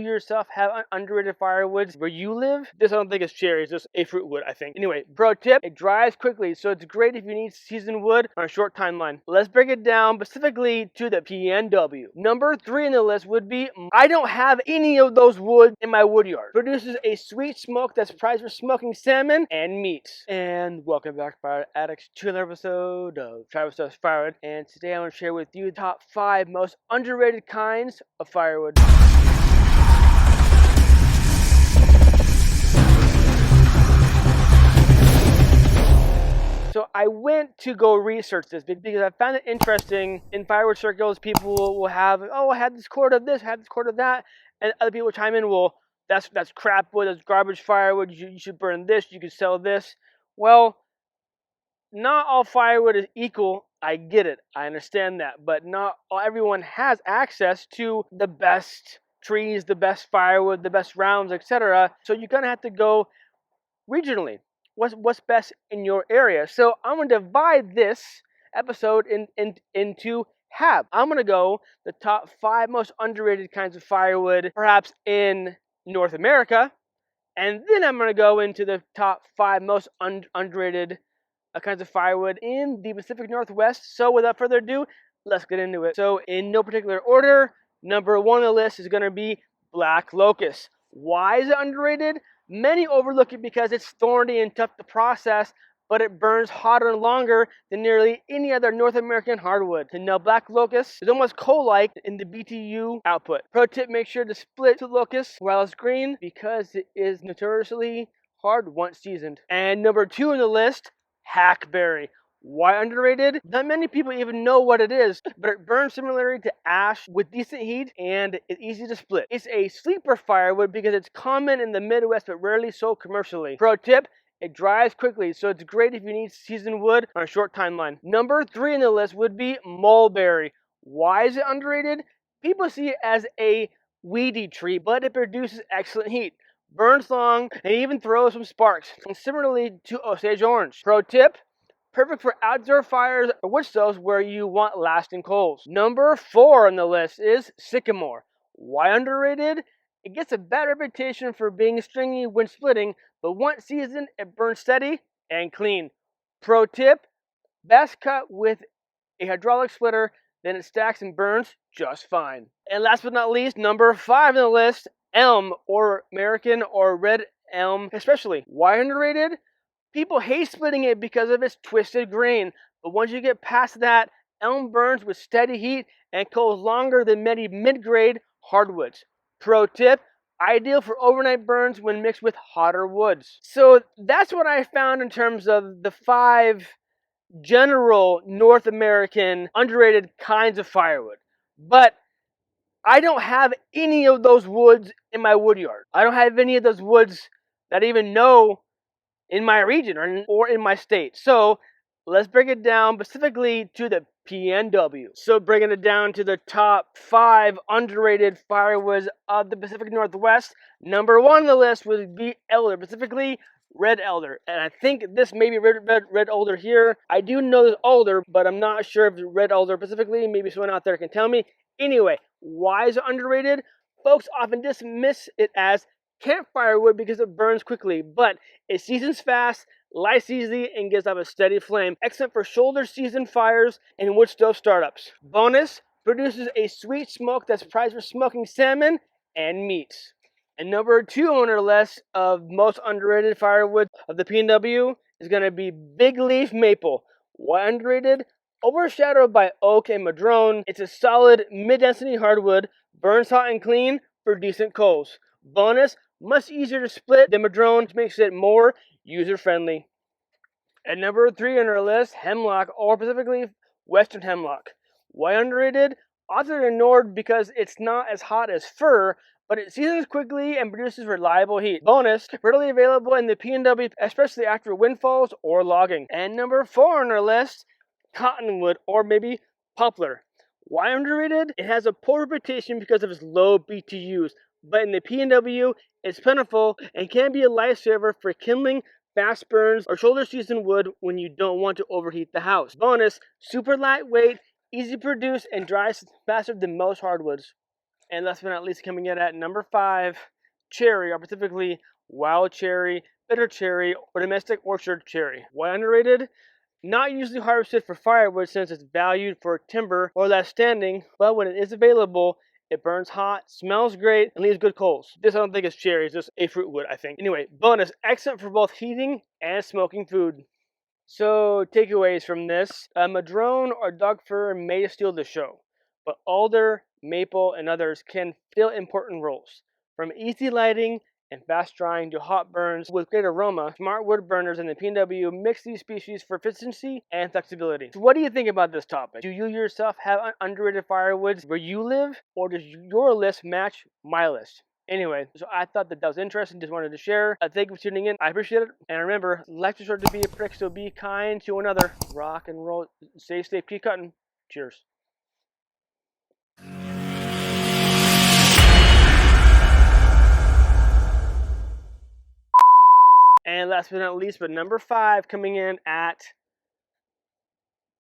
yourself have underrated firewoods where you live? This I don't think is cherry, it's just a fruit wood, I think. Anyway, pro tip, it dries quickly, so it's great if you need seasoned wood on a short timeline. Let's break it down specifically to the PNW. Number 3 in the list would be, I don't have any of those woods in my wood yard. Produces a sweet smoke that's prized for smoking salmon and meat. And welcome back, Fire Addicts, to another episode of Travis Does Firewood. And today I want to share with you the top 5 most underrated kinds of firewood. So I went to go research this because I found it interesting. In firewood circles, people will have, oh, I had this cord of this, I had this cord of that, and other people chime in, well, that's crap wood, that's garbage firewood, you should burn this, you could sell this. Well, not all firewood is equal. I get it, I understand that, but not everyone has access to the best trees, the best firewood, the best rounds, etc. So you're gonna have to go regionally. What's best in your area? So I'm gonna divide this episode into half. I'm gonna go the top 5 most underrated kinds of firewood, perhaps in North America, and then I'm gonna go into the top 5 most underrated kinds of firewood in the Pacific Northwest. So without further ado, let's get into it. So in no particular order, number 1 on the list is gonna be black locust. Why is it underrated? Many overlook it because it's thorny and tough to process, but it burns hotter and longer than nearly any other North American hardwood. And now black locust is almost coal-like in the BTU output. Pro tip, make sure to split the locust while it's green because it is notoriously hard once seasoned. And number 2 on the list, hackberry. Why underrated? Not many people even know what it is, but it burns similarly to ash with decent heat and it's easy to split. It's a sleeper firewood because it's common in the Midwest but rarely sold commercially. Pro tip, it dries quickly, so it's great if you need seasoned wood on a short timeline. Number 3 on the list would be mulberry. Why is it underrated? People see it as a weedy tree, but it produces excellent heat, burns long, and even throws some sparks, and similarly to Osage orange. Pro tip, perfect for outdoor fires or wood stoves where you want lasting coals. Number 4 on the list is sycamore. Why underrated? It gets a bad reputation for being stringy when splitting, but once seasoned, it burns steady and clean. Pro tip, best cut with a hydraulic splitter, then it stacks and burns just fine. And last but not least, number 5 on the list, elm, or American or red elm especially. Why underrated? People hate splitting it because of its twisted grain, but once you get past that, elm burns with steady heat and coals longer than many mid-grade hardwoods. Pro tip, ideal for overnight burns when mixed with hotter woods. So that's what I found in terms of the 5 general North American underrated kinds of firewood. But I don't have any of those woods in my wood yard. I don't have any of those woods that I even know in my region or in my state. So let's break it down specifically to the PNW. So breaking it down to the top 5 underrated firewoods of the Pacific Northwest. Number 1 on the list would be elder, specifically red elder. And I think this may be red alder here. I do know there's alder, but I'm not sure if it's red alder specifically. Maybe someone out there can tell me. Anyway, why is it underrated? Folks often dismiss it as campfire wood because it burns quickly, but it seasons fast, lights easily, and gives off a steady flame, excellent for shoulder season fires and wood stove startups. Bonus, produces a sweet smoke that's prized for smoking salmon and meat. And number 2 on our list of most underrated firewood of the PNW is going to be big leaf maple. Why underrated? Overshadowed by oak and madrone, it's a solid mid-density hardwood, burns hot and clean for decent coals. Bonus, much easier to split than madrone, which makes it more user-friendly. And number 3 on our list, hemlock, or specifically western hemlock. Why underrated? Often ignored because it's not as hot as fir, but it seasons quickly and produces reliable heat. Bonus, readily available in the PNW, especially after windfalls or logging. And number 4 on our list, cottonwood, or maybe poplar. Why underrated? It has a poor reputation because of its low BTUs, but in the PNW, it's plentiful and can be a lifesaver for kindling, fast burns, or shoulder season wood when you don't want to overheat the house. Bonus, super lightweight, easy to produce, and dries faster than most hardwoods. And last but not least, coming in at number 5, cherry, or specifically wild cherry, bitter cherry, or domestic orchard cherry. Why underrated? Not usually harvested for firewood since it's valued for timber or less standing, but when it is available, it burns hot, smells great, and leaves good coals. This I don't think is cherry, it's just a fruit wood, I think. Anyway, bonus, excellent for both heating and smoking food. So, takeaways from this. Madrone or dog fir may steal the show, but alder, maple, and others can fill important roles. From easy lighting and fast drying to hot burns with great aroma, smart wood burners and the P&W mix these species for efficiency and flexibility. So what do you think about this topic? Do you yourself have underrated firewoods where you live, or does your list match my list? Anyway, so I thought that was interesting, just wanted to share. Thank you for tuning in, I appreciate it. And remember, life is short to be a prick, so be kind to another. Rock and roll, stay safe, keep cutting. Cheers. And last but not least, but number 5 coming in at